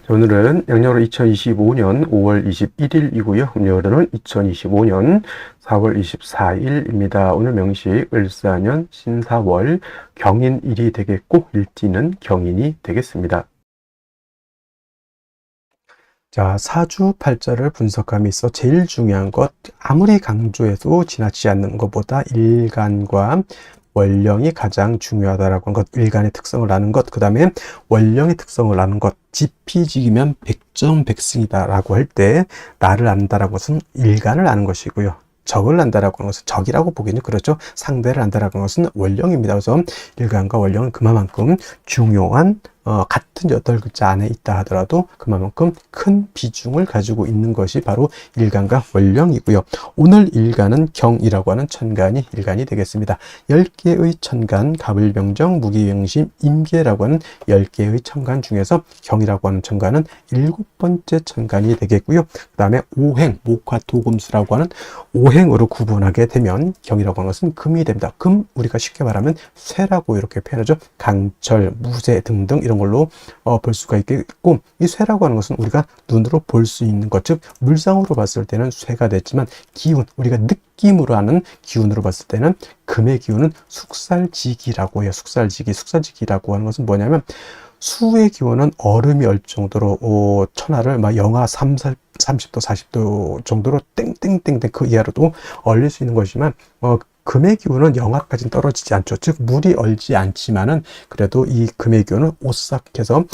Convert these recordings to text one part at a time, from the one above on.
자, 오늘은 양력으로 2025년 5월 21일이고요. 음력으로는 2025년 4월 24일입니다. 오늘 명시 을사년 신사월 경인일이 되겠고 일지는 경인이 되겠습니다. 자, 사주팔자를 분석함에 있어 제일 중요한 것, 아무리 강조해도 지나치지 않는 것보다 일간과 원령이 가장 중요하다라고 하는 것, 일간의 특성을 아는 것, 그 다음에 원령의 특성을 아는 것, 지피지기면 백전백승이다라고 할 때 나를 안다라고 것은 일간을 아는 것이고요. 적을 안다라고 하는 것은 적이라고 보기는 그렇죠. 상대를 안다라고 하는 것은 원령입니다. 그래서 일간과 원령은 그만큼 중요한 같은 8글자 안에 있다 하더라도 그만큼 큰 비중을 가지고 있는 것이 바로 일간과 원령이고요. 오늘 일간은 경이라고 하는 천간이 일간이 되겠습니다. 10개의 천간, 갑을병정, 무기명심, 임계라고 하는 10개의 천간 중에서 경이라고 하는 천간은 7번째 천간이 되겠고요. 그 다음에 오행, 목화토금수라고 하는 오행으로 구분하게 되면 경이라고 하는 것은 금이 됩니다. 금, 우리가 쉽게 말하면 쇠라고 이렇게 표현하죠. 강철, 무쇠 등등 이런 걸로 볼 수가 있겠고, 이 쇠라고 하는 것은 우리가 눈으로 볼 수 있는 것, 즉 물상으로 봤을 때는 쇠가 됐지만 기운, 우리가 느낌으로 하는 기운으로 봤을 때는 금의 기운은 숙살지기라고 해요. 숙살지기라고 하는 것은 뭐냐면 수의 기온은 얼음이 얼 정도로 천하를 막 영하 30도 40도 정도로 땡땡땡땡 그 이하로도 얼릴 수 있는 것이지만 금의 기온은 영하까지는 떨어지지 않죠. 즉 물이 얼지 않지만은 그래도 이 금의 기온은 오싹해서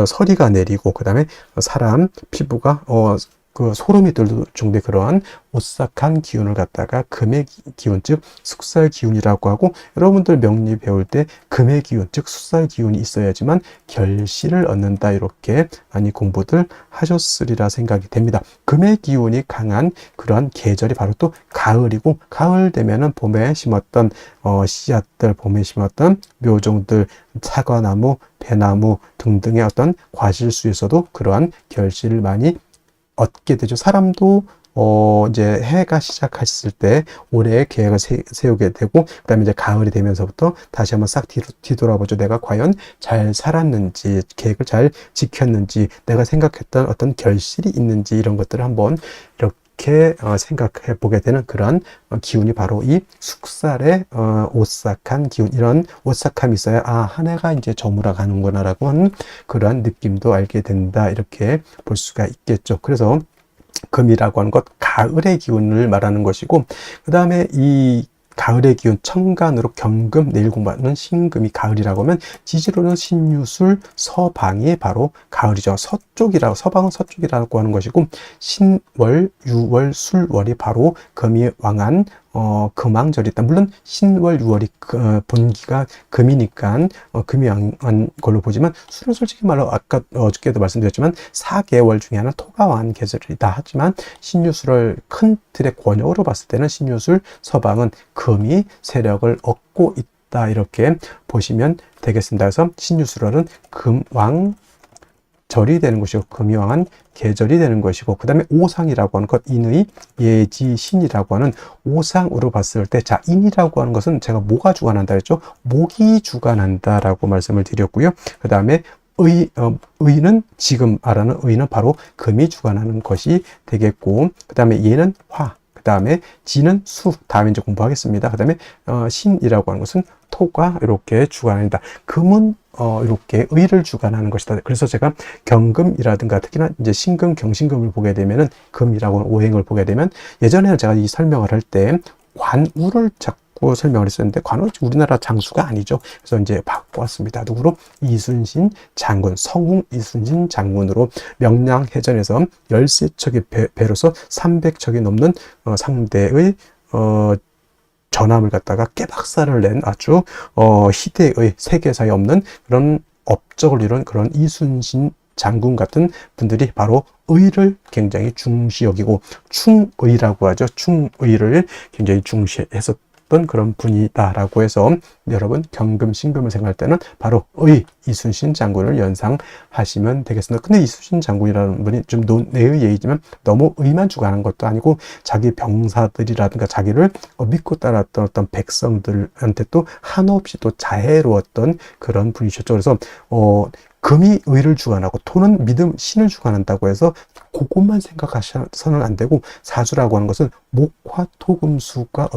서리가 내리고 그 다음에 사람 피부가 그 소름이 들 정도의 그러한 오싹한 기운을 갖다가 금의 기운, 즉 숙살 기운이라고 하고, 여러분들 명리 배울 때 금의 기운, 즉 숙살 기운이 있어야지만 결실을 얻는다, 이렇게 많이 공부들 하셨으리라 생각이 됩니다. 금의 기운이 강한 그러한 계절이 바로 또 가을이고, 가을 되면은 봄에 심었던 씨앗들, 봄에 심었던 묘종들, 사과나무, 배나무 등등의 어떤 과실수에서도 그러한 결실을 많이 얻게 되죠. 사람도 이제 해가 시작했을 때 올해의 계획을 세우게 되고, 그 다음에 이제 가을이 되면서부터 다시 한번 싹 뒤돌아보죠. 내가 과연 잘 살았는지, 계획을 잘 지켰는지, 내가 생각했던 어떤 결실이 있는지, 이런 것들을 한번 이렇게 생각해 보게 되는 그런 기운이 바로 이 숙살의 오싹한 기운, 이런 오싹함이 있어야 한 해가 이제 저물어 가는구나 라고 하는 그러한 느낌도 알게 된다, 이렇게 볼 수가 있겠죠. 그래서 금이라고 하는 것, 가을의 기운을 말하는 것이고, 그 다음에 이 가을의 기운, 천간으로 경금, 내일 공부하는 신금이 가을이라고 하면 지지로는 신유술, 서방이 바로 가을이죠. 서쪽이라고, 서방은 서쪽이라고 하는 것이고, 신월, 유월, 술월이 바로 금이 왕한 금왕절이 있다. 물론 신월, 유월이 본기가 금이니까 금이 왕한 걸로 보지만, 술은 솔직히 말로 아까 어저께도 말씀드렸지만 4개월 중에 하나는 토가 왕한 계절이다 하지만, 신유술을 큰 틀의 권역으로 봤을 때는 신유술, 서방은 금이 세력을 얻고 있다, 이렇게 보시면 되겠습니다. 그래서 신유술월은 금왕 절이 되는 것이고, 금이 왕한 계절이 되는 것이고, 그 다음에 오상이라고 하는 것, 인의, 예지, 신이라고 하는 오상으로 봤을 때, 자, 인이라고 하는 것은 제가 뭐가 주관한다 했죠? 목이 주관한다라고 말씀을 드렸고요. 그 다음에 의는, 지금 말하는 의는 바로 금이 주관하는 것이 되겠고, 그 다음에 예는 화, 그 다음에 지는 수, 다음에 이제 공부하겠습니다. 그 다음에 신이라고 하는 것은 토가 이렇게 주관한다. 금은 이렇게 의를 주관하는 것이다. 그래서 제가 경금이라든가 특히나 이제 신금, 경신금을 보게 되면은, 금이라고 하는 오행을 보게 되면, 예전에는 제가 이 설명을 할 때 관우를 자꾸 설명을 했었는데, 관우 우리나라 장수가 아니죠. 그래서 이제 바꿔왔습니다. 누구로? 이순신 장군, 성웅 이순신 장군으로 명량해전에서 13척의 배로서 300척이 넘는 상대의 전함을 갖다가 깨박살을 낸 아주 희대의 세계사에 없는 그런 업적을 이룬 그런 이순신 장군 같은 분들이 바로 의를 굉장히 중시 여기고, 충의라고 하죠. 충의를 굉장히 중시했었던 그런 분이다라고 해서, 여러분 경금, 신금을 생각할 때는 바로 의, 이순신 장군을 연상하시면 되겠습니다. 근데 이순신 장군이라는 분이 좀 논외의 얘기지만 너무 의만 주관한 것도 아니고 자기 병사들이라든가 자기를 믿고 따랐던 어떤 백성들한테 또 한없이 또 자애로웠던 그런 분이셨죠. 그래서 금이 의를 주관하고 토는 믿음, 신을 주관한다고 해서 그것만 생각하셔서는 안 되고, 사주라고 하는 것은 목화 토금수가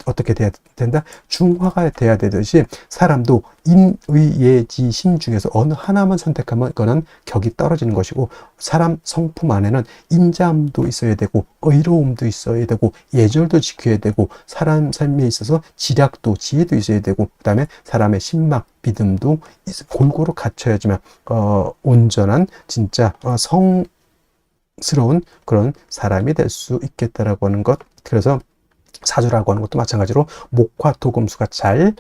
어떻게 돼야 된다? 중화가 돼야 되듯이 사람도 인의예지 신 중에서 어느 하나만 선택하면 그거는 격이 떨어지는 것이고, 사람 성품 안에는 인자함도 있어야 되고 의로움도 있어야 되고 예절도 지켜야 되고 사람 삶에 있어서 지략도 지혜도 있어야 되고, 그 다음에 사람의 신막 믿음도 골고루 갖춰야지만 온전한 진짜 성스러운 그런 사람이 될 수 있겠다라고 하는 것. 그래서 사주라고 하는 것도 마찬가지로 목화 토금수가 잘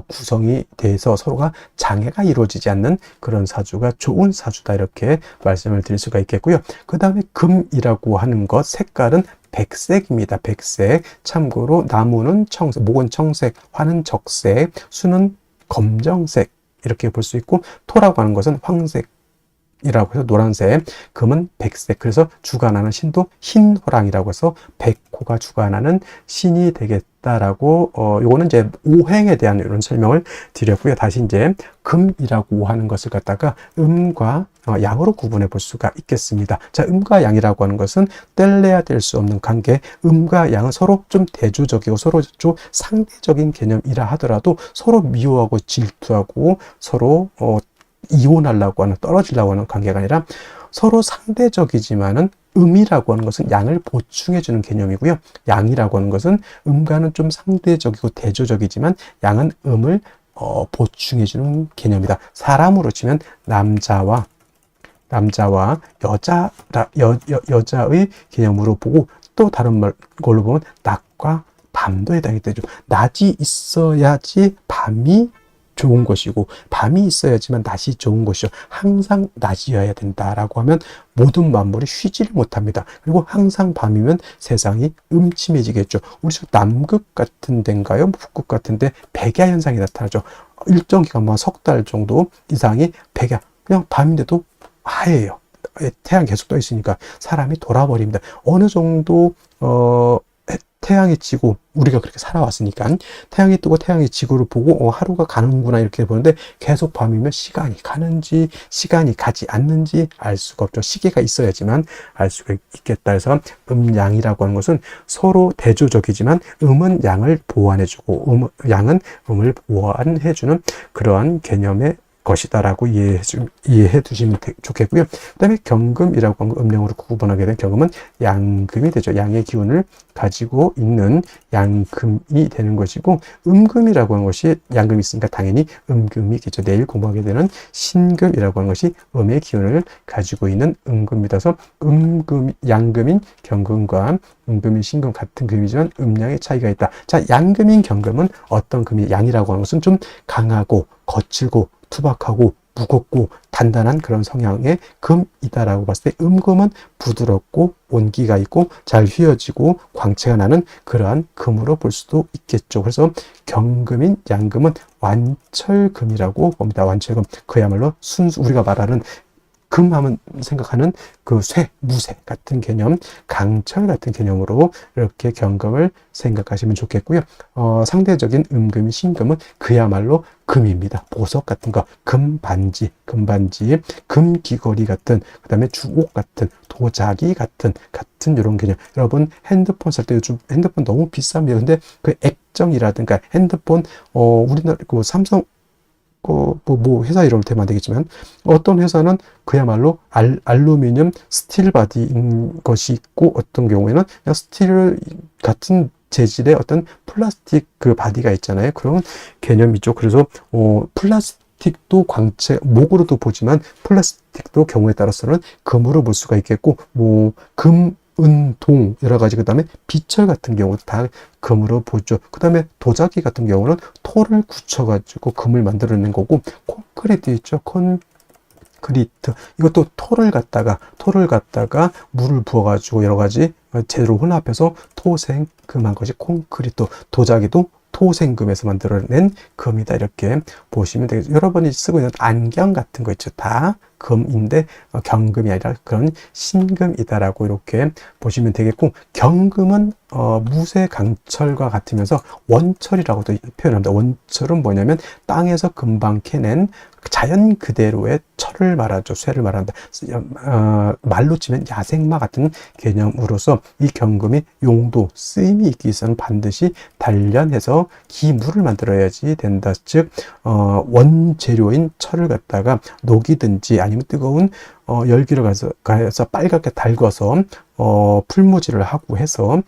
구성이 돼서 서로가 장애가 이루어지지 않는 그런 사주가 좋은 사주다, 이렇게 말씀을 드릴 수가 있겠고요. 그 다음에 금이라고 하는 것, 색깔은 백색입니다. 백색. 참고로 나무는 청색, 목은 청색, 화는 적색, 수는 검정색, 이렇게 볼 수 있고, 토라고 하는 것은 황색 이라고 해서 노란색, 금은 백색. 그래서 주관하는 신도 흰호랑이라고 해서 백호가 주관하는 신이 되겠다라고, 요거는 이제 오행에 대한 이런 설명을 드렸고요. 다시 이제 금이라고 하는 것을 갖다가 음과 양으로 구분해 볼 수가 있겠습니다. 자, 음과 양이라고 하는 것은 뗄래야 뗄 수 없는 관계. 음과 양은 서로 좀 대조적이고 서로 좀 상대적인 개념이라 하더라도 서로 미워하고 질투하고 서로 이혼하려고 하는, 떨어지려고 하는 관계가 아니라 서로 상대적이지만은 음이라고 하는 것은 양을 보충해주는 개념이고요. 양이라고 하는 것은 음과는 좀 상대적이고 대조적이지만 양은 음을 보충해주는 개념이다. 사람으로 치면 남자와 여자의 개념으로 보고, 또 다른 걸로 보면 낮과 밤도 해당이 되죠. 낮이 있어야지 밤이 좋은 것이고 밤이 있어야지만 낮이 좋은 것이죠. 항상 낮이어야 된다라고 하면 모든 만물이 쉬지를 못합니다. 그리고 항상 밤이면 세상이 음침해지겠죠. 우리 남극 같은 데인가요? 북극 같은 데 백야 현상이 나타나죠. 일정 기간, 석 달 정도 이상이 백야, 그냥 밤인데도 하얘요. 태양 계속 떠 있으니까 사람이 돌아버립니다. 어느 정도 태양이 지고, 우리가 그렇게 살아왔으니까 태양이 뜨고 태양이 지구를 보고 하루가 가는구나 이렇게 보는데, 계속 밤이면 시간이 가는지 시간이 가지 않는지 알 수가 없죠. 시계가 있어야지만 알 수가 있겠다. 해서 음양이라고 하는 것은 서로 대조적이지만 음은 양을 보완해주고 양은 음을 보완해주는 그러한 개념의 것이다라고 이해해 두시면 좋겠고요. 그 다음에 경금이라고 하는 음령으로 구분하게 된 경금은 양금이 되죠. 양의 기운을 가지고 있는 양금이 되는 것이고, 음금이라고 하는 것이, 양금이 있으니까 당연히 음금이겠죠. 내일 공부하게 되는 신금이라고 하는 것이 음의 기운을 가지고 있는 음금이라서 양금인 경금과 음금인 신금 같은 금이지만 음양의 차이가 있다. 자, 양금인 경금은 어떤 금이, 양이라고 하는 것은 좀 강하고 거칠고 투박하고 무겁고 단단한 그런 성향의 금이다라고 봤을 때, 음금은 부드럽고 온기가 있고 잘 휘어지고 광채가 나는 그러한 금으로 볼 수도 있겠죠. 그래서 경금인 양금은 완철금이라고 봅니다. 완철금, 그야말로 순수, 우리가 말하는 금하면 생각하는 그 무쇠 같은 개념, 강철 같은 개념으로 이렇게 경금을 생각하시면 좋겠고요. 상대적인 음금인 신금은 그야말로 금입니다. 보석 같은 거, 금반지, 금귀걸이 같은, 그 다음에 주옥 같은, 도자기 같은 이런 개념. 여러분 핸드폰 살 때 요즘 핸드폰 너무 비쌉니다. 근데 그 액정이라든가 핸드폰, 우리나라 그 삼성 회사 이름을 대면 안 되겠지만, 어떤 회사는 그야말로 알루미늄 스틸 바디인 것이 있고, 어떤 경우에는 그냥 스틸 같은 재질의 어떤 플라스틱 그 바디가 있잖아요. 그런 개념이죠. 그래서 플라스틱도 광채, 목으로도 보지만 플라스틱도 경우에 따라서는 금으로 볼 수가 있겠고, 은,동 여러 가지, 그 다음에 비철 같은 경우도 다 금으로 보죠. 그 다음에 도자기 같은 경우는 토를 굳혀가지고 금을 만들어낸 거고, 콘크리트 있죠. 콘크리트, 이것도 토를 갖다가 물을 부어가지고 여러 가지 재료로 혼합해서 토생금한 것이 콘크리트. 도자기도 토생금에서 만들어낸 금이다. 이렇게 보시면 되겠죠. 여러분이 쓰고 있는 안경 같은 거 있죠. 다 금인데 경금이 아니라 그런 신금이다라고 이렇게 보시면 되겠고, 경금은 무쇠 강철과 같으면서 원철이라고도 표현합니다. 원철은 뭐냐면 땅에서 금방 캐낸 자연 그대로의 철을 말하죠. 쇠를 말한다. 말로 치면 야생마 같은 개념으로서 이 경금이 용도, 쓰임이 있기 위해서는 반드시 단련해서 기물을 만들어야지 된다. 즉 원재료인 철을 갖다가 녹이든지 아니면 뜨거운 열기를 가해서 빨갛게 달궈서 풀무질을 하고 해서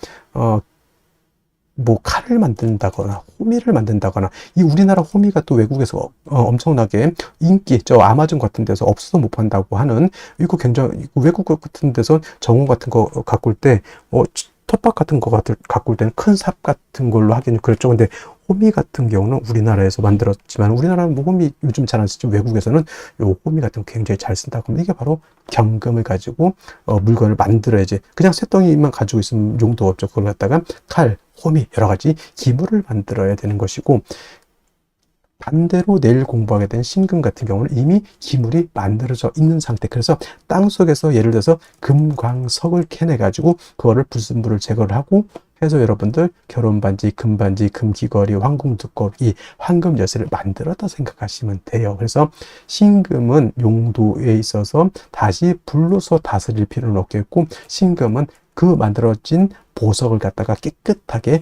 뭐 칼을 만든다거나 호미를 만든다거나, 이 우리나라 호미가 또 외국에서 엄청나게 인기, 저 아마존 같은 데서 없어서 못 판다고 하는, 이거 굉장히 외국 같은 데서 정원 같은 거 가꿀 때 텃밭 같은 거 가꿀 때는 큰 삽 같은 걸로 하기는 그렇죠. 근데 호미 같은 경우는 우리나라에서 만들었지만, 우리나라는 뭐 호미 요즘 잘 안 쓰죠. 외국에서는 요 호미 같은 거 굉장히 잘 쓴다고 하면 이게 바로 경금을 가지고 물건을 만들어야지, 그냥 쇳덩이만 가지고 있으면 용도가 없죠. 그걸 갖다가 칼, 호미, 여러 가지 기물을 만들어야 되는 것이고, 반대로 내일 공부하게 된 신금 같은 경우는 이미 기물이 만들어져 있는 상태. 그래서 땅 속에서 예를 들어서 금광석을 캐내 가지고 그거를 불순물을 제거를 하고 해서 여러분들 결혼반지, 금반지, 금귀걸이, 황금두꺼비, 황금 열쇠를 만들었다 생각하시면 돼요. 그래서 신금은 용도에 있어서 다시 불로서 다스릴 필요는 없겠고, 신금은 그 만들어진 보석을 갖다가 깨끗하게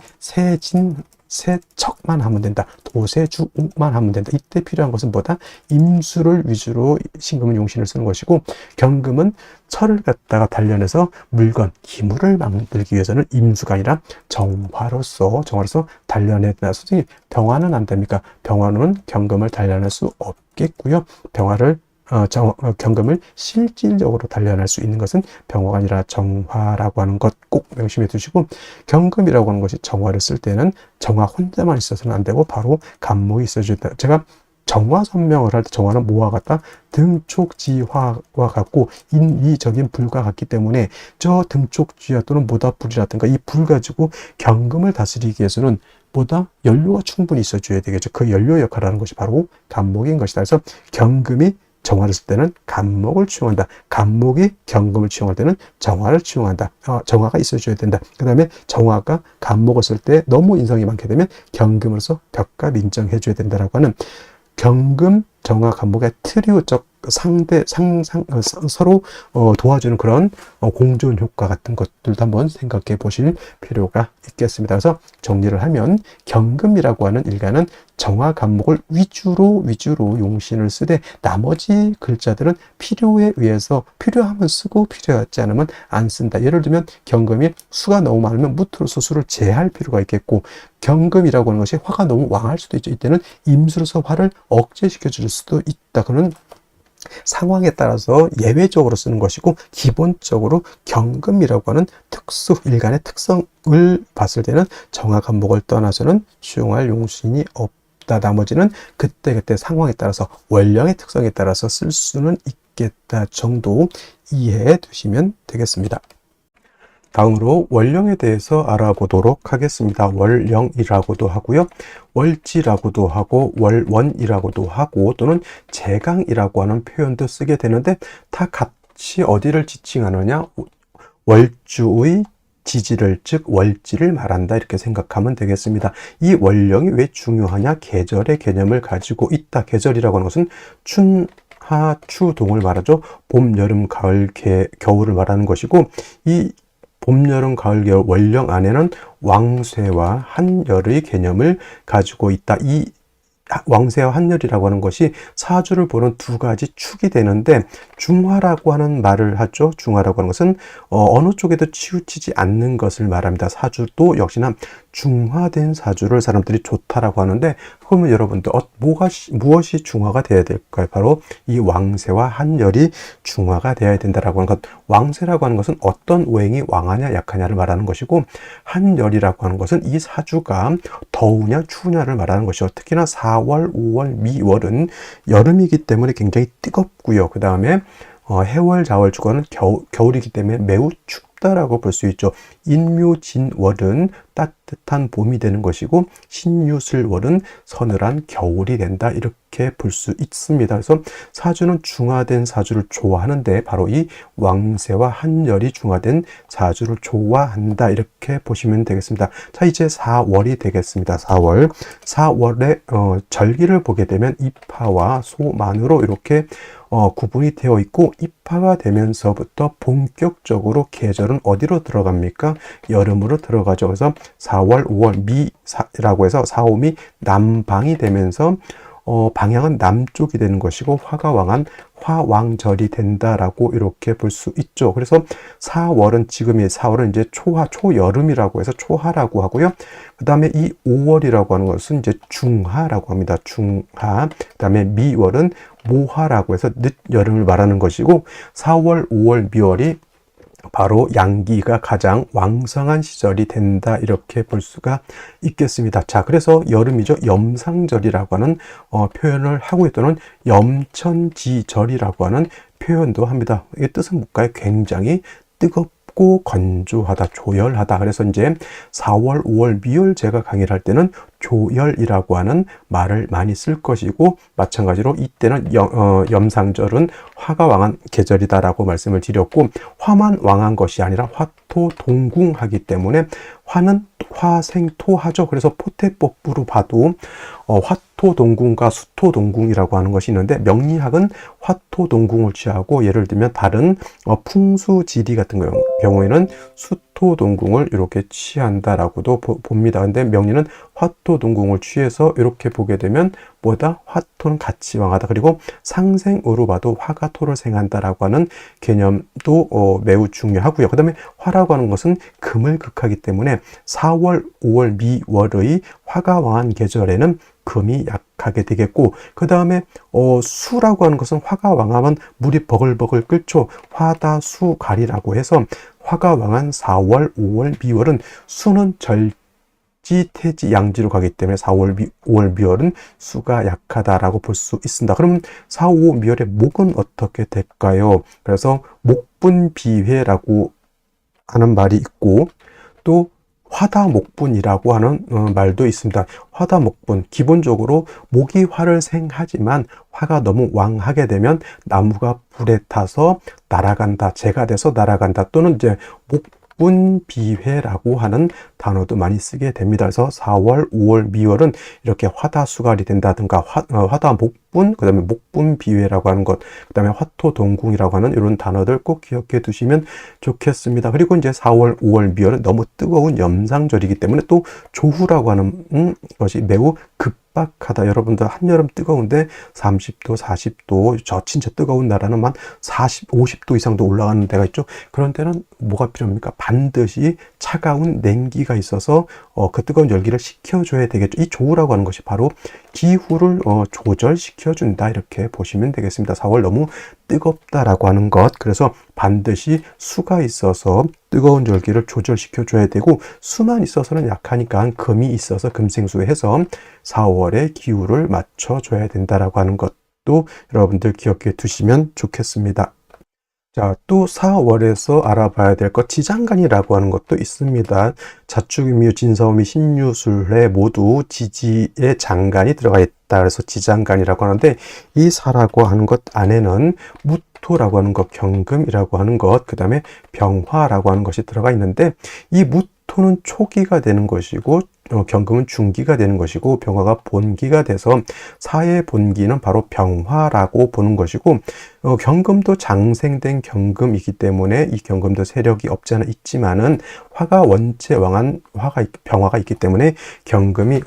세척만 하면 된다. 도세주옥만 하면 된다. 이때 필요한 것은 뭐다? 임수를 위주로 신금은 용신을 쓰는 것이고, 경금은 철을 갖다가 단련해서 물건, 기물을 만들기 위해서는 임수가 아니라 정화로서 단련해야 된다. 솔직히 병화는 안 됩니까? 병화는 경금을 단련할 수 없겠고요. 경금을 실질적으로 단련할 수 있는 것은 병화가 아니라 정화라고 하는 것 꼭 명심해 두시고, 경금이라고 하는 것이 정화를 쓸 때는 정화 혼자만 있어서는 안 되고 바로 간목이 있어줘야 된다. 제가 정화 설명을 할 때 정화는 뭐와 같다? 등촉지화와 같고 인위적인 불과 같기 때문에 저 등촉지화 또는 모닥불이라든가 이 불 가지고 경금을 다스리기 위해서는 보다 연료가 충분히 있어줘야 되겠죠. 그 연료 역할을 하는 것이 바로 간목인 것이다. 그래서 경금이 정화를 쓸 때는 간목을 취용한다. 간목이 경금을 취용할 때는 정화를 취용한다. 정화가 있어줘야 된다. 그 다음에 정화가 간목을 쓸 때 너무 인성이 많게 되면 경금으로서 벽값 인정해줘야 된다라고 하는, 경금, 정화, 간목의 트리오적 서로 도와주는 그런 공존 효과 같은 것들도 한번 생각해 보실 필요가 있겠습니다. 그래서 정리를 하면 경금이라고 하는 일가는 정화, 간목을 위주로 용신을 쓰되 나머지 글자들은 필요에 의해서 필요하면 쓰고 필요하지 않으면 안 쓴다. 예를 들면 경금이 수가 너무 많으면 무토로서 수를 제할 필요가 있겠고, 경금이라고 하는 것이 화가 너무 왕할 수도 있죠. 이때는 임수로서 화를 억제시켜 줄 수도 있다. 그는 상황에 따라서 예외적으로 쓰는 것이고, 기본적으로 경금이라고 하는 특수 일간의 특성을 봤을 때는 정화, 간목을 떠나서는 수용할 용신이 없다. 나머지는 그때그때 상황에 따라서 원령의 특성에 따라서 쓸 수는 있겠다 정도 이해해 두시면 되겠습니다. 다음으로 월령에 대해서 알아보도록 하겠습니다. 월령이라고도 하고요, 월지라고도 하고, 월원이라고도 하고, 또는 제강이라고 하는 표현도 쓰게 되는데, 다 같이 어디를 지칭하느냐? 월주의 지지를, 즉 월지를 말한다, 이렇게 생각하면 되겠습니다. 이 월령이 왜 중요하냐? 계절의 개념을 가지고 있다. 계절이라고 하는 것은 춘하 추동을 말하죠. 봄, 여름, 가을, 겨울을 말하는 것이고, 이 봄, 여름, 가을, 겨울 월령 안에는 왕쇠와 한열의 개념을 가지고 있다. 이 왕쇠와 한열이라고 하는 것이 사주를 보는 두 가지 축이 되는데, 중화라고 하는 말을 하죠. 중화라고 하는 것은 어느 쪽에도 치우치지 않는 것을 말합니다. 사주도 역시나 중화된 사주를 사람들이 좋다라고 하는데, 그러면 여러분들 무엇이 중화가 되어야 될까요? 바로 이 왕쇠와 한열이 중화가 되어야 된다라고 하는 것. 왕쇠라고 하는 것은 어떤 오행이 왕하냐 약하냐를 말하는 것이고, 한열이라고 하는 것은 이 사주가 더우냐 추우냐를 말하는 것이죠. 특히나 4월, 5월, 미월은 여름이기 때문에 굉장히 뜨겁고요. 그 다음에 해월, 자월, 주간은 겨울이기 때문에 매우 춥다. 춥다라고 볼 수 있죠. 인묘진월은 따뜻한 봄이 되는 것이고 신유술월은 서늘한 겨울이 된다, 이렇게 볼 수 있습니다. 그래서 사주는 중화된 사주를 좋아하는데 바로 이 왕세와 한열이 중화된 사주를 좋아한다, 이렇게 보시면 되겠습니다. 자, 이제 4월이 되겠습니다. 4월의 절기를 보게 되면 입하와 소만으로 이렇게 구분이 되어 있고, 입하가 되면서부터 본격적으로 계절은 어디로 들어갑니까? 여름으로 들어가죠. 그래서 4월, 5월 미라고 해서 4, 5미 남방이 되면서 방향은 남쪽이 되는 것이고 화가왕한 화왕절이 된다라고 이렇게 볼 수 있죠. 그래서 4월은 지금이 4월은 이제 초여름이라고 해서 초하라고 하고요. 그 다음에 이 5월이라고 하는 것은 이제 중하라고 합니다. 중하. 그 다음에 미월은 모하라고 해서 늦여름을 말하는 것이고 4월, 5월, 미월이 바로 양기가 가장 왕성한 시절이 된다, 이렇게 볼 수가 있겠습니다. 자, 그래서 여름이죠. 염상절이라고 하는 표현을 하고 있더는 염천지절이라고 하는 표현도 합니다. 이게 뜻은 뭘까요? 굉장히 뜨겁고 건조하다, 조열하다. 그래서 이제 4월, 5월, 미월 제가 강의를 할 때는 조열이라고 하는 말을 많이 쓸 것이고, 마찬가지로 이때는 염상절은 화가 왕한 계절이다라고 말씀을 드렸고, 화만 왕한 것이 아니라 화토동궁하기 때문에 화는 화생토하죠. 그래서 포태법부로 봐도 화토동궁과 수토동궁이라고 하는 것이 있는데, 명리학은 화토동궁을 취하고, 예를 들면 다른 풍수지리 같은 경우에는 수토동궁을 이렇게 취한다라고도 봅니다. 근데 명리는 화토동궁을 취해서 이렇게 보게 되면 뭐다? 화토는 같이 왕하다. 그리고 상생으로 봐도 화가 토를 생한다라고 하는 개념도 매우 중요하고요. 그 다음에 화라고 하는 것은 금을 극하기 때문에 4월, 5월, 미월의 화가 왕한 계절에는 금이 약하게 되겠고, 그 다음에 수라고 하는 것은 화가 왕하면 물이 버글버글 끓죠. 화다수갈이라고 해서 화가 왕한 4월, 5월, 미월은 수는 태지, 양지로 가기 때문에 4월, 5월, 미월은 수가 약하다라고 볼 수 있습니다. 그럼 4, 5, 미월의 목은 어떻게 될까요? 그래서 목분비회라고 하는 말이 있고, 또 화다목분이라고 하는 말도 있습니다. 화다목분, 기본적으로 목이 화를 생하지만 화가 너무 왕하게 되면 나무가 불에 타서 날아간다, 재가 돼서 날아간다, 또는 이제 목분비회라고 하는 단어도 많이 쓰게 됩니다. 그래서 4월, 5월, 미월은 이렇게 화다수갈이 된다든가 화다목분, 그 다음에 목분비회라고 하는 것, 그 다음에 화토동궁이라고 하는 이런 단어들 꼭 기억해 두시면 좋겠습니다. 그리고 이제 4월, 5월, 미월은 너무 뜨거운 염상절이기 때문에 또 조후라고 하는 것이 매우 급박하다. 여러분들 한여름 뜨거운데 30도, 40도, 저 진짜 뜨거운 나라는 만 40, 50도 이상도 올라가는 데가 있죠. 그런 데는 뭐가 필요합니까? 반드시 차가운 냉기가 있어서 그 뜨거운 열기를 식혀줘야 되겠죠. 이 조우라고 하는 것이 바로 기후를 조절시켜준다, 이렇게 보시면 되겠습니다. 4월 너무 뜨겁다라고 하는 것, 그래서 반드시 수가 있어서 뜨거운 열기를 조절시켜줘야 되고, 수만 있어서는 약하니까 금이 있어서 금생수해서 4월의 기후를 맞춰줘야 된다라고 하는 것도 여러분들 기억해 두시면 좋겠습니다. 자, 또 4월에서 알아봐야 될 것, 지장간이라고 하는 것도 있습니다. 자축인묘, 진사오미, 신유술에 모두 지지의 장간이 들어가 있다. 그래서 지장간이라고 하는데, 이 사라고 하는 것 안에는 무토라고 하는 것, 경금이라고 하는 것, 그 다음에 병화라고 하는 것이 들어가 있는데, 이 무토는 초기가 되는 것이고 경금은 중기가 되는 것이고 병화가 본기가 돼서 사의 본기는 바로 병화라고 보는 것이고, 경금도 장생된 경금이기 때문에 이 경금도 세력이 없지 않아 있지만은 화가 원체 왕한 병화가 있기 때문에 경금이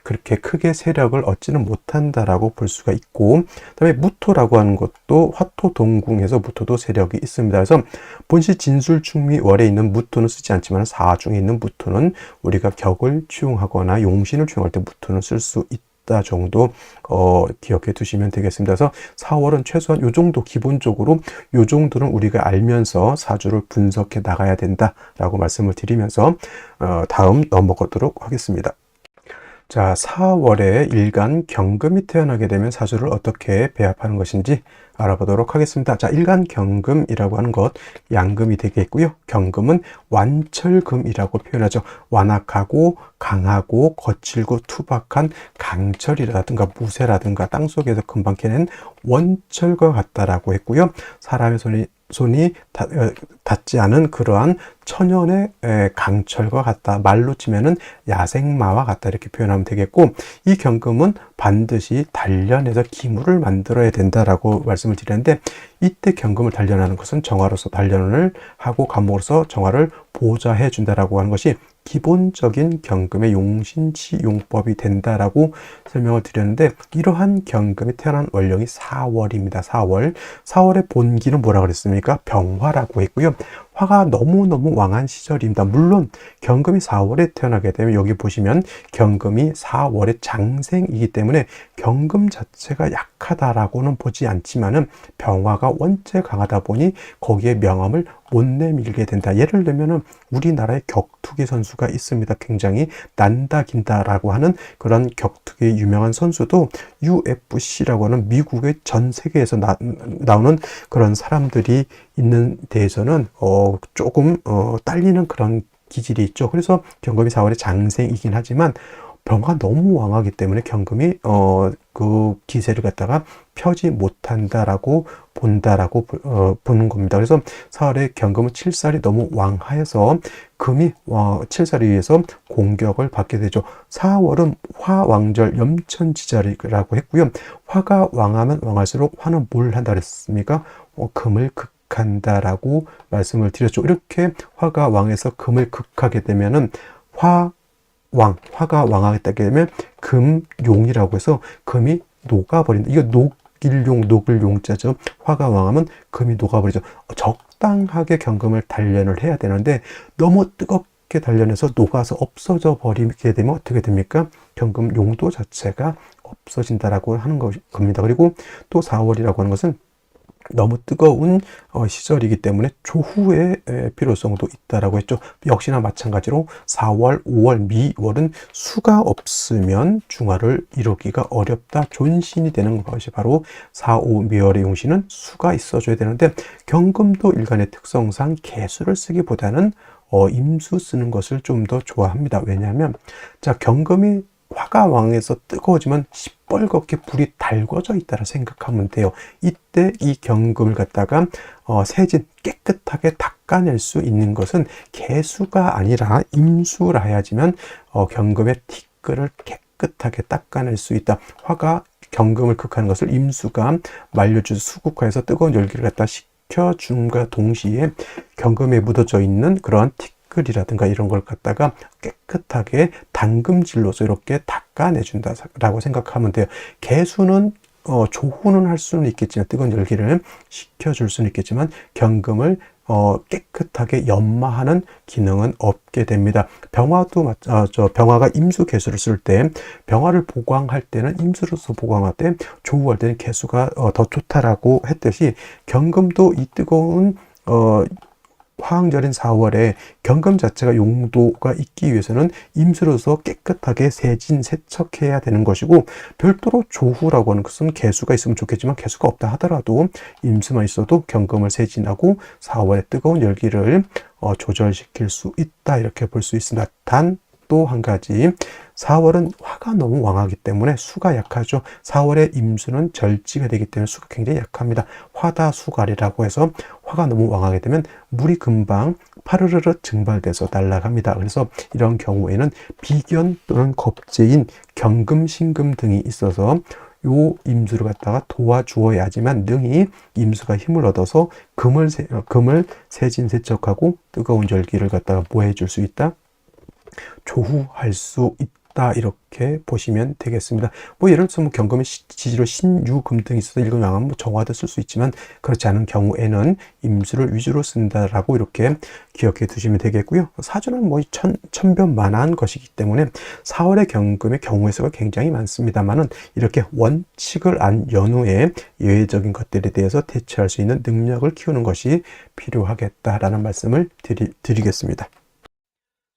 그렇게 크게 세력을 얻지는 못한다라고 볼 수가 있고, 그다음에 무토라고 하는 것도 화토동궁에서 무토도 세력이 있습니다. 그래서 본시 진술충미월에 있는 무토는 쓰지 않지만 사중에 있는 무토는 우리가 격을 취용하거나 용신을 취용할 때 무토는 쓸 수 있다 정도 기억해 두시면 되겠습니다. 그래서 4월은 최소한 요 정도, 기본적으로 요 정도는 우리가 알면서 사주를 분석해 나가야 된다라고 말씀을 드리면서 다음 넘어가도록 하겠습니다. 자, 4월에 일간 경금이 태어나게 되면 사주를 어떻게 배합하는 것인지 알아보도록 하겠습니다. 자, 일간 경금이라고 하는 것, 양금이 되겠고요. 경금은 완철금이라고 표현하죠. 완악하고 강하고 거칠고 투박한 강철이라든가 무쇠라든가 땅속에서 금방 캐낸 원철과 같다라고 했고요. 사람의 손이 닿지 않은 그러한 천연의 강철과 같다. 말로 치면은 야생마와 같다. 이렇게 표현하면 되겠고, 이 경금은 반드시 단련해서 기물을 만들어야 된다라고 말씀을 드렸는데, 이때 경금을 단련하는 것은 정화로서 단련을 하고 감목으로서 정화를 보좌해 준다라고 하는 것이 기본적인 경금의 용신치용법이 된다라고 설명을 드렸는데, 이러한 경금이 태어난 월령이 4월입니다. 4월의 본기는 뭐라 그랬습니까? 병화라고 했고요. 화가 너무너무 왕한 시절입니다. 물론 경금이 4월에 태어나게 되면 여기 보시면 경금이 4월의 장생이기 때문에 경금 자체가 약하다라고는 보지 않지만은 병화가 원체 강하다 보니 거기에 명암을 못 내밀게 된다. 예를 들면은 우리나라에 격투기 선수가 있습니다. 굉장히 난다 긴다라고 하는 그런 격투기 유명한 선수도 UFC라고 하는 미국의 전 세계에서 나오는 그런 사람들이 있는 데에서는 조금 딸리는 그런 기질이 있죠. 그래서 경금이 4월에 장생이긴 하지만 병화가 너무 왕하기 때문에 경금이 그 기세를 갖다가 펴지 못한다라고 본다라고 보는 겁니다. 그래서 4월에 경금은 칠살이 너무 왕하여서 금이 칠살에 의해서 공격을 받게 되죠. 4월은 화왕절 염천지절이라고 했고요. 화가 왕하면 왕할수록 화는 뭘 한다 그랬습니까? 금을 극한다라고 말씀을 드렸죠. 이렇게 화가 왕해서 금을 극하게 되면은 화가 왕하게 되면 금용이라고 해서 금이 녹아버린다. 이거 녹을 용자죠. 화가 왕하면 금이 녹아버리죠. 적당하게 경금을 단련을 해야 되는데 너무 뜨겁게 단련해서 녹아서 없어져 버리게 되면 어떻게 됩니까? 경금 용도 자체가 없어진다라고 하는 겁니다. 그리고 또 4월이라고 하는 것은 너무 뜨거운 시절이기 때문에 조후의 필요성도 있다라고 했죠. 역시나 마찬가지로 4월, 5월, 미월은 수가 없으면 중화를 이루기가 어렵다. 존신이 되는 것이 바로 4, 5, 미월의 용신은 수가 있어줘야 되는데 경금도 일간의 특성상 개수를 쓰기보다는 임수 쓰는 것을 좀 더 좋아합니다. 왜냐하면 자, 경금이 화가 왕해서 뜨거워지면 시뻘겋게 불이 달궈져 있다라 생각하면 돼요. 이때 이 경금을 갖다가 세진 깨끗하게 닦아낼 수 있는 것은 개수가 아니라 임수라 해야지만 경금의 티끌을 깨끗하게 닦아낼 수 있다. 화가 경금을 극하는 것을 임수가 말려주 수국화해서 뜨거운 열기를 갖다 식혀줌과 동시에 경금에 묻어져 있는 그러한 티끌이라든가 이런 걸 갖다가 깨끗하게 담금질로서 이렇게 닦아내준다라고 생각하면 돼요. 개수는 조후는 할 수는 있겠지만 뜨거운 열기를 식혀줄 수는 있겠지만 경금을 깨끗하게 연마하는 기능은 없게 됩니다. 병화도 병화가 임수 개수를 쓸 때 병화를 보강할 때는 임수로서 보강할 때 조후할 때는 개수가 더 좋다라고 했듯이 경금도 이 뜨거운 화왕절인 4월에 경금 자체가 용도가 있기 위해서는 임수로서 깨끗하게 세척해야 되는 것이고 별도로 조후라고 하는 것은 개수가 있으면 좋겠지만 개수가 없다 하더라도 임수만 있어도 경금을 세진하고 4월의 뜨거운 열기를 조절시킬 수 있다 이렇게 볼 수 있습니다. 단 또 한 가지 4월은 화가 너무 왕하기 때문에 수가 약하죠. 4월에 임수는 절지가 되기 때문에 수가 굉장히 약합니다. 화다수갈이라고 해서 화가 너무 왕하게 되면 물이 금방 파르르르 증발돼서 날아갑니다. 그래서 이런 경우에는 비견 또는 겁재인 경금, 신금 등이 있어서 요 임수를 갖다가 도와주어야지만 능히 임수가 힘을 얻어서 금을 세진 세척하고 뜨거운 열기를 갖다가 보해줄 수 있다. 조후할 수 있다 이렇게 보시면 되겠습니다. 예를 들어서 경금의 지지로 신유금 등이 있어서 일금 양은 정화도 쓸 수 있지만 그렇지 않은 경우에는 임수를 위주로 쓴다라고 이렇게 기억해 두시면 되겠고요. 사주는 천변만한 것이기 때문에 4월의 경금의 경우의 수가 굉장히 많습니다만은 이렇게 원칙을 안 연후에 예외적인 것들에 대해서 대처할 수 있는 능력을 키우는 것이 필요하겠다라는 말씀을 드리겠습니다.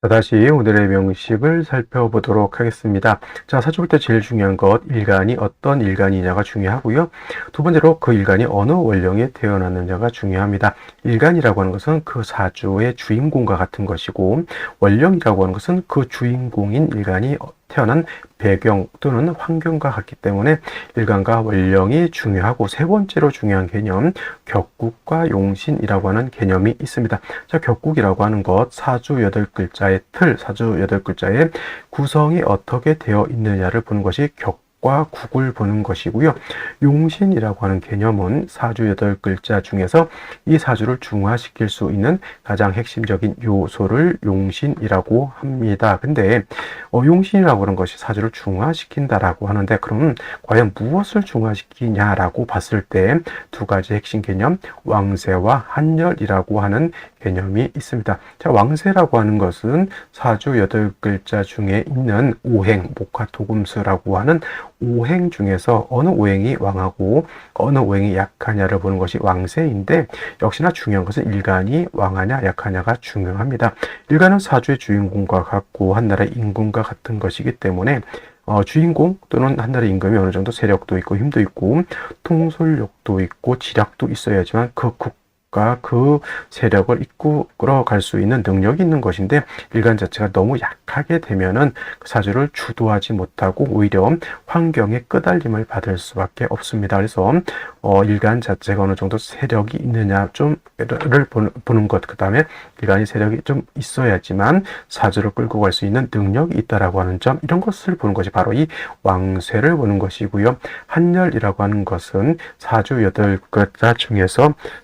자, 다시 오늘의 명식을 살펴보도록 하겠습니다. 자, 사주볼 때 제일 중요한 것, 일간이 어떤 일간이냐가 중요하고요. 두 번째로 그 일간이 어느 원령에 태어났느냐가 중요합니다. 일간이라고 하는 것은 그 사주의 주인공과 같은 것이고, 원령이라고 하는 것은 그 주인공인 일간이 태어난 배경 또는 환경과 같기 때문에 일간과 원령이 중요하고, 세 번째로 중요한 개념, 격국과 용신이라고 하는 개념이 있습니다. 자, 격국이라고 하는 것, 사주 8글자의 틀, 사주 8글자의 구성이 어떻게 되어 있느냐를 보는 것이 격과 국을 보는 것이고요. 용신이라고 하는 개념은 사주 8글자 중에서 이 사주를 중화시킬 수 있는 가장 핵심적인 요소를 용신이라고 합니다. 근데 용신이라고 하는 것이 사주를 중화시킨다라고 하는데, 그럼 과연 무엇을 중화시키냐라고 봤을 때 두 가지 핵심 개념, 왕세와 한열이라고 하는 개념이 있습니다. 자, 왕세라고 하는 것은 사주 8글자 중에 있는 오행, 목화토금수라고 하는 오행 중에서 어느 오행이 왕하고 어느 오행이 약하냐를 보는 것이 왕세인데, 역시나 중요한 것은 일간이 왕하냐 약하냐가 중요합니다. 일간은 사주의 주인공과 같고 한나라의 임금과 같은 것이기 때문에 주인공 또는 한나라의 임금이 어느 정도 세력도 있고 힘도 있고 통솔력도 있고 지략도 있어야지만 그 국가 그 세력을 이끌어 갈 수 있는 능력이 있는 것인데, 일간 자체가 너무 약하게 되면은 그 사주를 주도하지 못하고 오히려 환경에 끄달림을 받을 수밖에 없습니다. 그래서 일간 자체가 어느 정도 세력이 있느냐 좀를 보는 것, 그 다음에 일간이 세력이 좀 있어야지만 사주를 끌고 갈 수 있는 능력이 있다라고 하는 점, 이런 것을 보는 것이 바로 이 왕세를 보는 것이고요. 한열이라고 하는 것은 사주 8글자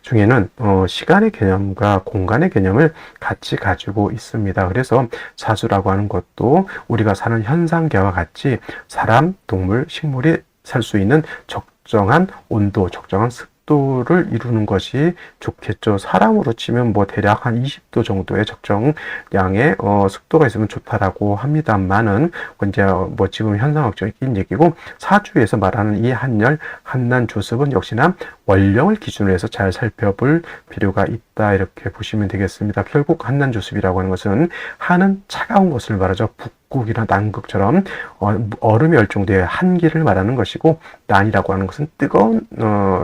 중에는 시간의 개념과 공간의 개념을 같이 가지고 있습니다. 그래서 사주라고 하는 것도 우리가 사는 현상계와 같이 사람, 동물, 식물이 살 수 있는 적정한 온도, 적정한 습도를 이루는 것이 좋겠죠. 사람으로 치면 뭐 대략 한 20도 정도의 적정량의 습도가 있으면 좋다라고 합니다만은, 이제 뭐 지금 현상학적인 얘기고, 사주에서 말하는 이 한열, 한난 조습은 역시나 원령을 기준으로 해서 잘 살펴볼 필요가 있다, 이렇게 보시면 되겠습니다. 결국 한난 조습이라고 하는 것은, 한은 차가운 것을 말하죠. 북극이나 남극처럼 얼음이 얼정도의 한기를 말하는 것이고, 난이라고 하는 것은 뜨거운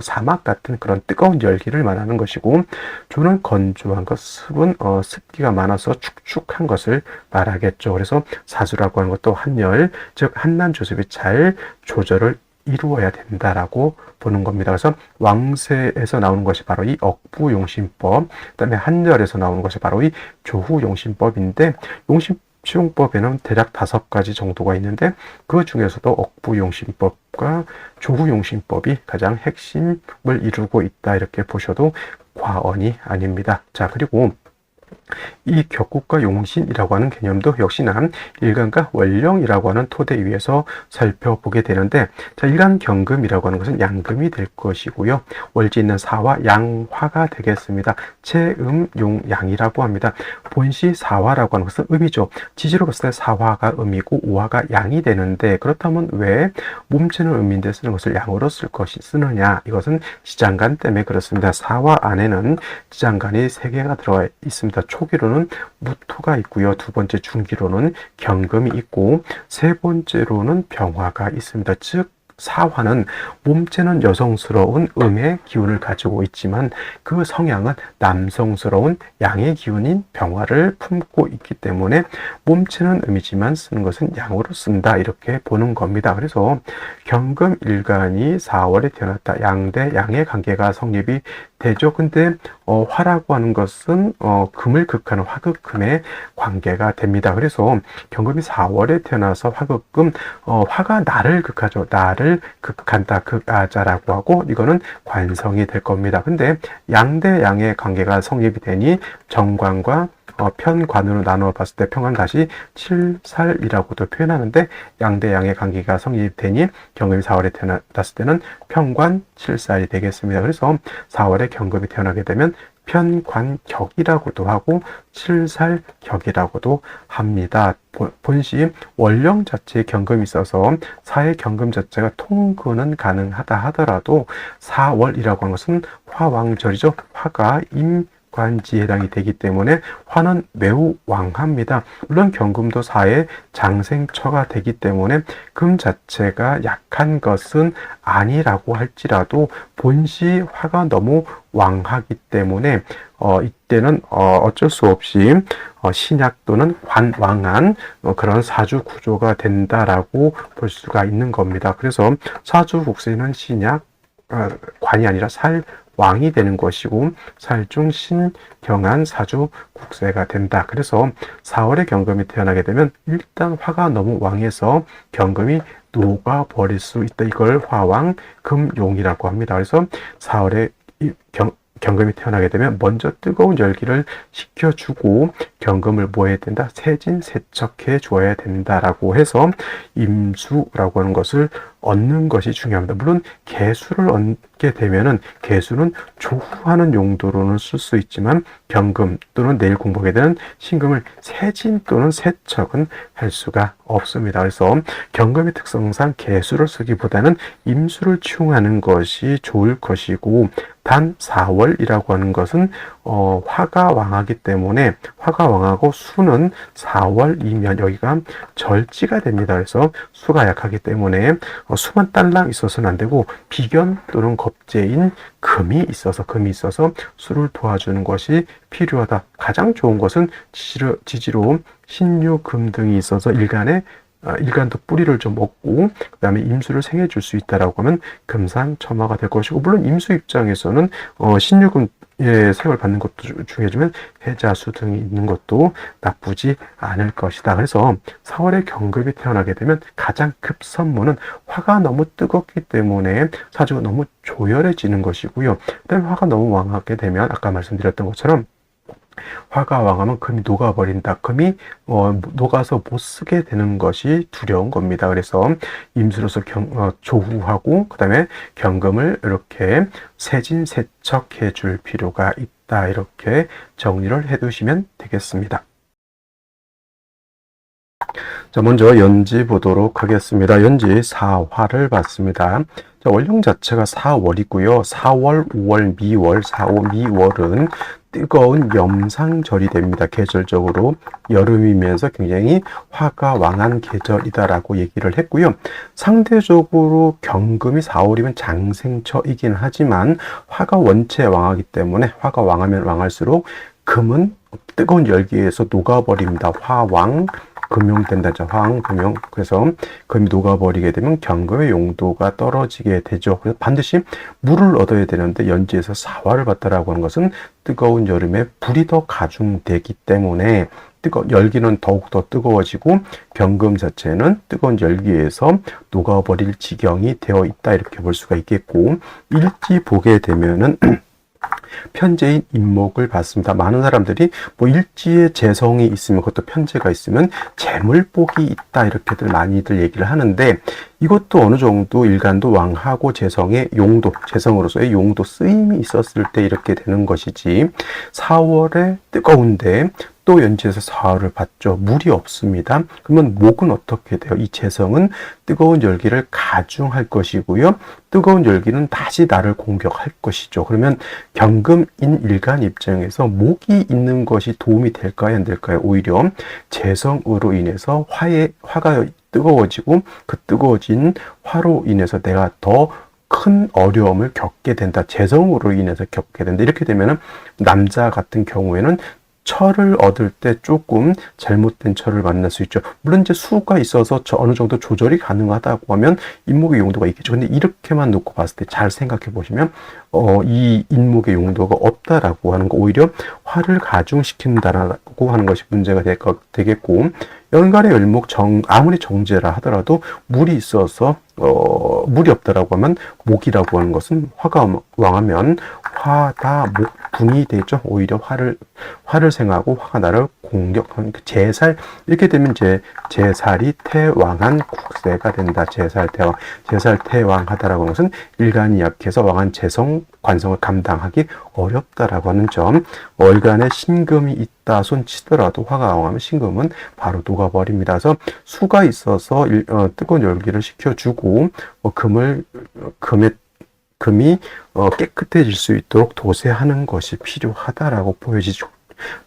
사막 같은 그런 뜨거운 열기를 말하는 것이고, 조는 건조한 것, 습은 습기가 많아서 축축한 것을 말하겠죠. 그래서 사주라고 하는 것도 한열, 즉 한난 조습이 잘 조절을 이루어야 된다라고 보는 겁니다. 그래서 왕세에서 나오는 것이 바로 이 억부용신법, 그다음에 한열에서 나오는 것이 바로 이 조후용신법인데, 용신치용법에는 대략 5가지 정도가 있는데, 그 중에서도 억부용신법과 조후용신법이 가장 핵심을 이루고 있다, 이렇게 보셔도 과언이 아닙니다. 자, 그리고 이 격국과 용신이라고 하는 개념도 역시나 일간과 원령이라고 하는 토대 위에서 살펴보게 되는데, 자, 일간 경금이라고 하는 것은 양금이 될 것이고요. 월지 있는 사화, 양화가 되겠습니다. 체음, 용, 양이라고 합니다. 본시 사화라고 하는 것은 음이죠. 지지로 봤을 때 사화가 음이고 오화가 양이 되는데, 그렇다면 왜 몸체는 음인데 쓰는 것을 양으로 쓰느냐? 이것은 지장간 때문에 그렇습니다. 사화 안에는 지장간이 3개가 들어가 있습니다. 초기로는 무토가 있고요. 두 번째 중기로는 경금이 있고, 세 번째로는 병화가 있습니다. 즉 사화는 몸체는 여성스러운 음의 기운을 가지고 있지만 그 성향은 남성스러운 양의 기운인 병화를 품고 있기 때문에 몸체는 음이지만 쓰는 것은 양으로 쓴다, 이렇게 보는 겁니다. 그래서 경금일간이 4월에 태어났다. 양 대 양의 관계가 성립이 되죠. 근데 화라고 하는 것은 금을 극하는 화극금의 관계가 됩니다. 그래서 경금이 4월에 태어나서 화극금, 화가 나를 극하죠. 나를 극한다, 극아자라고 하고, 이거는 관성이 될 겁니다. 근데 양 대 양의 관계가 성립이 되니 정관과 편관으로 나누어 봤을 때 평관 다시 칠살이라고도 표현하는데, 양대 양의 관계가 성립되니 경금이 4월에 태어났을 때는 평관 칠살이 되겠습니다. 그래서 4월에 경금이 태어나게 되면 편관격이라고도 하고 칠살격이라고도 합니다. 본시 원령 자체에 경금이 있어서 사의 경금 자체가 통근은 가능하다 하더라도 4월이라고 하는 것은 화왕절이죠. 화가 약관지에 해당이 되기 때문에 화는 매우 왕합니다. 물론 경금도 사의 장생처가 되기 때문에 금 자체가 약한 것은 아니라고 할지라도 본시 화가 너무 왕하기 때문에 이때는 어쩔 수 없이 신약 또는 관왕한 그런 사주 구조가 된다라고 볼 수가 있는 겁니다. 그래서 사주 국세는 신약 관이 아니라 살왕이 되는 것이고 살중 신경한 사주 국세가 된다. 그래서 4월에 경금이 태어나게 되면 일단 화가 너무 왕해서 경금이 녹아버릴 수 있다. 이걸 화왕 금용이라고 합니다. 그래서 4월에 경금이 태어나게 되면 먼저 뜨거운 열기를 식혀주고 경금을 뭐 해야 된다? 세진세척해 주어야 된다라고 해서 임수라고 하는 것을 얻는 것이 중요합니다. 물론 개수를 얻게 되면은 개수는 조후하는 용도로는 쓸 수 있지만 경금 또는 내일 공부하게 되는 신금을 세진 또는 세척은 할 수가 없습니다. 그래서 경금의 특성상 개수를 쓰기보다는 임수를 치용하는 것이 좋을 것이고 단 4월이라고 하는 것은 화가 왕하기 때문에 화가 왕하고 수는 4월이면 여기가 절지가 됩니다. 그래서 수가 약하기 때문에 수만 딸랑 있어서는 안 되고 비견 또는 겁재인 금이 있어서 수를 도와주는 것이 필요하다. 가장 좋은 것은 지지로 신유, 금 등이 있어서 일간도 뿌리를 좀 먹고 그 다음에 임수를 생해줄 수 있다라고 하면 금상첨화가 될 것이고 물론 임수 입장에서는 신유금의 생을 받는 것도 중요하지만 해자수 등이 있는 것도 나쁘지 않을 것이다. 그래서 4월에 경금이 태어나게 되면 가장 급선무는 화가 너무 뜨겁기 때문에 사주가 너무 조열해지는 것이고요. 그다음에 화가 너무 왕하게 되면 아까 말씀드렸던 것처럼 화가 왕하면 금이 녹아버린다. 금이 녹아서 못 쓰게 되는 것이 두려운 겁니다. 그래서 임수로서 조후하고 그 다음에 경금을 이렇게 세진세척해 줄 필요가 있다. 이렇게 정리를 해 두시면 되겠습니다. 자, 먼저 연지 보도록 하겠습니다. 연지 4화를 봤습니다. 자, 월령 자체가 4월이고요. 4월, 5월, 미월, 4, 5, 미월은 뜨거운 염상절이 됩니다. 계절적으로 여름이면서 굉장히 화가 왕한 계절이다라고 얘기를 했고요. 상대적으로 경금이 4월이면 장생처이긴 하지만 화가 원체 왕하기 때문에 화가 왕하면 왕할수록 금은 뜨거운 열기에서 녹아버립니다. 화왕 금용된다. 화왕 금용. 그래서 금이 녹아버리게 되면 경금의 용도가 떨어지게 되죠. 그래서 반드시 물을 얻어야 되는데 연지에서 사화를 받다라고 하는 것은 뜨거운 여름에 불이 더 가중되기 때문에 열기는 더욱더 뜨거워지고 경금 자체는 뜨거운 열기에서 녹아버릴 지경이 되어 있다. 이렇게 볼 수가 있겠고 일지 보게 되면은 편재인 임목을 봤습니다. 많은 사람들이 뭐 일지에 재성이 있으면 그것도 편재가 있으면 재물복이 있다 이렇게들 많이들 얘기를 하는데 이것도 어느 정도 일간도 왕하고 재성의 용도, 재성으로서의 용도 쓰임이 있었을 때 이렇게 되는 것이지 4월에 뜨거운데 또 연지에서 4월을 받죠. 물이 없습니다. 그러면 목은 어떻게 돼요? 이 재성은 뜨거운 열기를 가중할 것이고요. 뜨거운 열기는 다시 나를 공격할 것이죠. 그러면 경금인 일간 입장에서 목이 있는 것이 도움이 될까요? 안 될까요? 오히려 재성으로 인해서 화가 뜨거워지고 그 뜨거워진 화로 인해서 내가 더 큰 어려움을 겪게 된다. 재성으로 인해서 겪게 된다. 이렇게 되면 남자 같은 경우에는 철을 얻을 때 조금 잘못된 철을 만날 수 있죠. 물론 이제 수가 있어서 어느 정도 조절이 가능하다고 하면 인목의 용도가 있겠죠. 근데 이렇게만 놓고 봤을 때 잘 생각해 보시면 이 인목의 용도가 없다라고 하는 거 오히려 화를 가중시킨다라고 하는 것이 문제가 되겠고 연간의 열목 아무리 정제라 하더라도 물이 있어서 물이 없다라고 하면 목이라고 하는 것은 화가 왕하면 화다 목분이 되죠. 오히려 화를 생하고 화가 나를 공격하는 제살 이렇게 되면 이제 제살이 태왕한 국세가 된다. 제살 태왕하다라고 하는 것은 일간이 약해서 왕한 재성 관성을 감당하기 어렵다라고 하는 점. 월간에 신금이 있다 손 치더라도 화가 왕하면 신금은 바로 녹아버립니다. 그래서 수가 있어서 뜨거운 열기를 식혀주고 금의 금이 깨끗해질 수 있도록 도세하는 것이 필요하다라고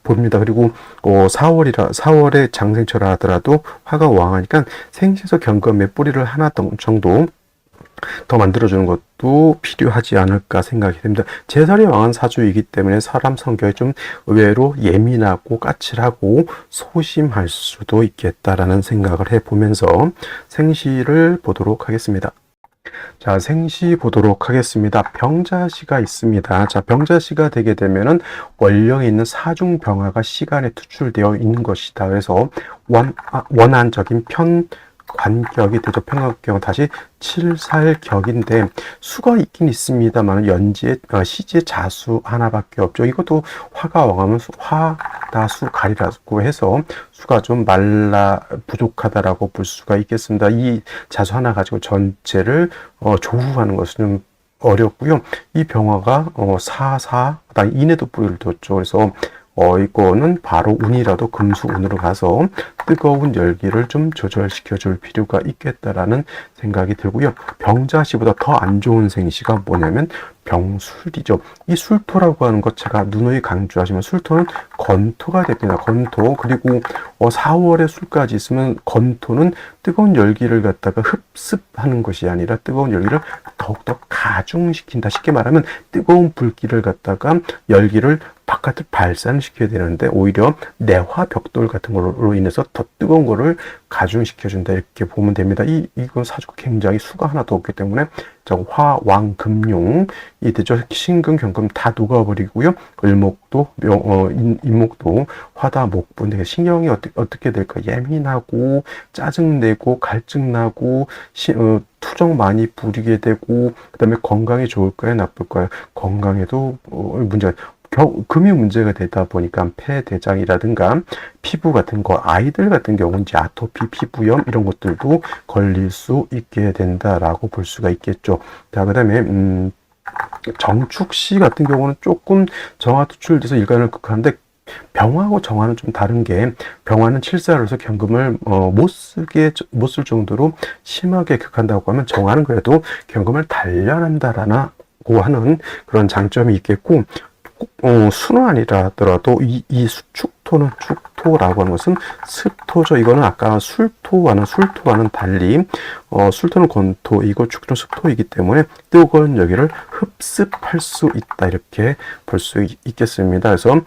봅니다. 그리고 4월에 장생철을 하더라도 화가 왕하니까 생시에서 경금에 뿌리를 하나 정도 더 만들어주는 것도 필요하지 않을까 생각이 됩니다. 제살이 왕은 사주이기 때문에 사람 성격이 좀 의외로 예민하고 까칠하고 소심할 수도 있겠다라는 생각을 해보면서 생시를 보도록 하겠습니다. 자, 생시 보도록 하겠습니다. 병자시가 있습니다. 자, 병자시가 되게 되면은 원령에 있는 사중병화가 시간에 투출되어 있는 것이다. 그래서 원한적인 관격이 되죠. 평각경 다시 칠살격인데 수가 있긴 있습니다만 연지에 시지에 자수 하나밖에 없죠. 이것도 화가 왕하면 화다수 가리라고 해서 수가 좀 부족하다라고 볼 수가 있겠습니다. 이 자수 하나 가지고 전체를 조후하는 것은 좀 어렵고요. 이 병화가 인에도 뿌리를 뒀죠. 그래서 이거는 바로 운이라도 금수운으로 가서 뜨거운 열기를 좀 조절시켜 줄 필요가 있겠다라는 생각이 들고요. 병자시보다 더 안 좋은 생시가 뭐냐면 병술이죠. 이 술토라고 하는 것 제가 누누이 강조하지만 술토는 건토가 됩니다. 건토. 그리고 4월에 술까지 있으면 건토는 뜨거운 열기를 갖다가 흡습하는 것이 아니라 뜨거운 열기를 더욱더 가중시킨다. 쉽게 말하면 뜨거운 불길을 갖다가 열기를 바깥을 발산시켜야 되는데 오히려 내화 벽돌 같은 걸로 인해서 더 뜨거운 거를 가중시켜준다 이렇게 보면 됩니다. 이건 사주가 굉장히 수가 하나도 없기 때문에 화, 왕, 금용 이 되죠. 신금, 경금 다 녹아버리고요. 을목도 인목도 화다, 목분 신경이 어떻게 될까? 예민하고 짜증내고 갈증나고 투정 많이 부리게 되고 그다음에 건강이 좋을까요? 나쁠까요? 건강에도 문제가 금이 문제가 되다 보니까 폐대장이라든가 피부 같은 거, 아이들 같은 경우는 이제 아토피, 피부염 이런 것들도 걸릴 수 있게 된다라고 볼 수가 있겠죠. 자, 그다음에 정축시 같은 경우는 조금 정화 투출돼서 일간을 극하는데 병화하고 정화는 좀 다른 게 병화는 칠사로서 경금을 못 쓸 정도로 심하게 극한다고 하면 정화는 그래도 경금을 단련한다라고 하는 그런 장점이 있겠고 수는 아니라 하더라도 이 축토라고 하는 것은 습토죠. 이거는 아까 술토와는 달리 술토는 건토, 이거 축토는 습토이기 때문에 뜨거운 열기를 흡습할 수 있다 이렇게 볼 수 있겠습니다. 그래서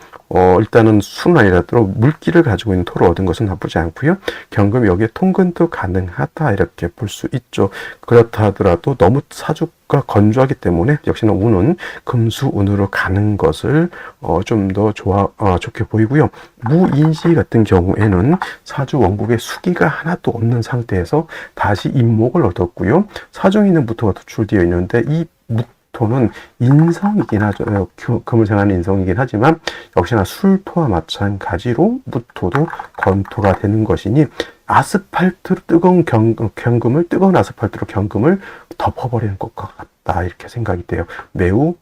일단은 수는 아니라도 물기를 가지고 있는 토를 얻은 것은 나쁘지 않고요. 경금 여기에 통근도 가능하다 이렇게 볼 수 있죠. 그렇다 하더라도 너무 사주가 건조하기 때문에 역시나 운은 금수운으로 가는 것을 좀 더 좋게 보이고요. 무인시 같은 경우에는 사주 원국에 수기가 하나도 없는 상태에서 다시 인목을 얻었고요. 사중에 있는 무토가 투출되어 있는데 이 무토는 인성이긴 하죠. 금을 생하는 인성이긴 하지만 역시나 술토와 마찬가지로 무토도 건토가 되는 것이니 아스팔트로 뜨거운 경금을 뜨거운 아스팔트로 경금을 덮어버리는 것과 같다 이렇게 생각이 돼요. 매우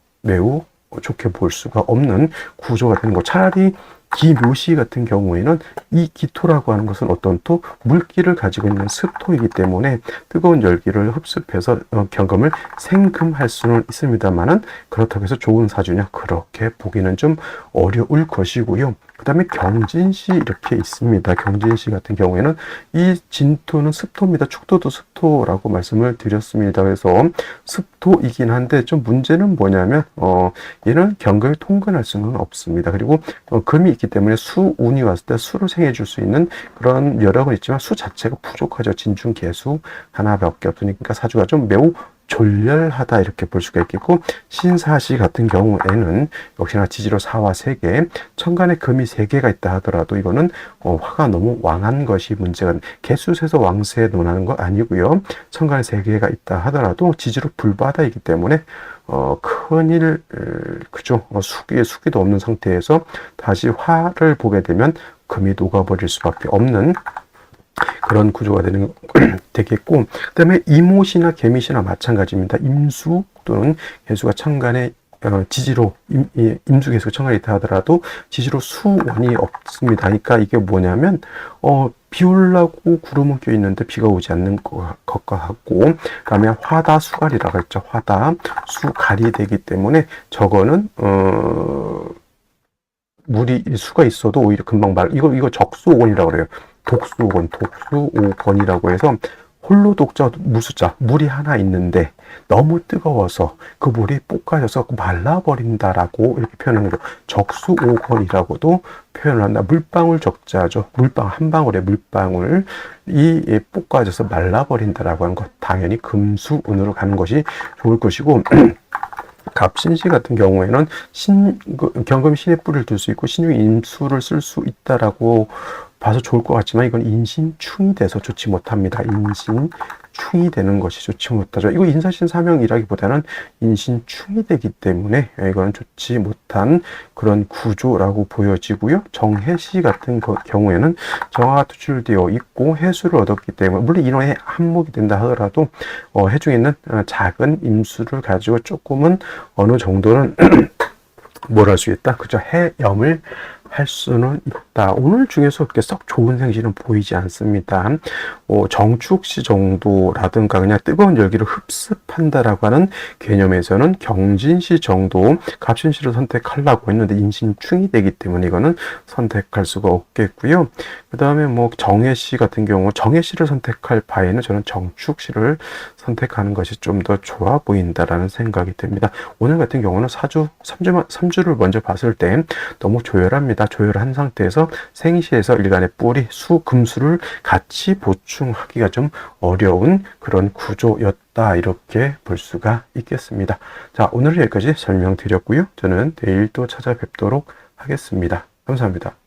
좋게 볼 수가 없는 구조가 되는 것. 차라리 기묘시 같은 경우에는 이 기토라고 하는 것은 어떤 토? 물기를 가지고 있는 습토이기 때문에 뜨거운 열기를 흡습해서 경금을 생금할 수는 있습니다만은 그렇다고 해서 좋은 사주냐? 그렇게 보기는 좀 어려울 것이고요. 그 다음에 경진시 이렇게 있습니다. 경진시 같은 경우에는 이 진토는 습토입니다. 축토도 습토라고 말씀을 드렸습니다. 그래서 습토이긴 한데 좀 문제는 뭐냐면 얘는 경금을 통근할 수는 없습니다. 그리고 금이 있기 때문에 수운이 왔을 때 수를 생해줄 수 있는 그런 여력은 있지만 수 자체가 부족하죠. 진중 개수 하나밖에 없으니까 사주가 좀 매우 졸렬하다 이렇게 볼 수가 있겠고 신사시 같은 경우에는 역시나 지지로 사화 3개 천간에 금이 3개가 있다 하더라도 이거는 화가 너무 왕한 것이 문제가 개수세서 왕세에 논하는 거 아니고요. 천간에 3개가 있다 하더라도 지지로 불바다이기 때문에 큰일 그죠. 수기도 없는 상태에서 다시 화를 보게 되면 금이 녹아버릴 수밖에 없는 그런 구조가 되겠고, 그 다음에 임오시나 개미시나 마찬가지입니다. 임수 또는 개수가 천간에 지지로 임수계수 청하리타 하더라도 지지로 수원이 없습니다. 그러니까 이게 뭐냐면 비 올라고 구름은 껴 있는데 비가 오지 않는 것과 같고, 그다음에 화다 수갈이라고 했죠. 화다 수갈이 되기 때문에 저거는 물이 수가 있어도 오히려 금방 이거 적수오건이라고 그래요. 독수오건이라고 해서 홀로 독자 무수자 물이 하나 있는데 너무 뜨거워서 그 물이 볶아져서 말라버린다라고 이렇게 표현하는 거죠. 적수오건이라고도 표현을 한다. 물방울 적자죠. 물방울 한 방울의 물방울 이 볶아져서 말라버린다라고 하는 것, 당연히 금수운으로 가는 것이 좋을 것이고. 갑신시 같은 경우에는 경금 신의 뿌리를 둘 수 있고 신유 인수를 쓸 수 있다라고 봐서 좋을 것 같지만 이건 인신충이 돼서 좋지 못합니다. 인신충이 되는 것이 좋지 못하죠. 이거 인사신 사명이라기보다는 인신충이 되기 때문에 이건 좋지 못한 그런 구조라고 보여지고요. 정해시 같은 경우에는 정화가 투출되어 있고 해수를 얻었기 때문에, 물론 이런 한목이 된다 하더라도 해 중에 있는 작은 임수를 가지고 조금은 어느 정도는 뭘 할 수 있다? 그죠? 해염을 할 수는 있다. 오늘 중에서 그렇게 썩 좋은 생시는 보이지 않습니다. 정축시 정도라든가 그냥 뜨거운 열기를 흡습한다라고 하는 개념에서는 경진시 정도, 갑신시를 선택하려고 했는데 인신충이 되기 때문에 이거는 선택할 수가 없겠고요. 그 다음에 뭐 정해시 같은 경우, 정해시를 선택할 바에는 저는 정축시를 선택하는 것이 좀 더 좋아 보인다라는 생각이 듭니다. 오늘 같은 경우는 3주를 먼저 봤을 때 너무 조열합니다. 조열한 상태에서 생시에서 일간의 뿌리, 수, 금수를 같이 보충하기가 좀 어려운 그런 구조였다, 이렇게 볼 수가 있겠습니다. 자, 오늘은 여기까지 설명드렸고요. 저는 내일 또 찾아뵙도록 하겠습니다. 감사합니다.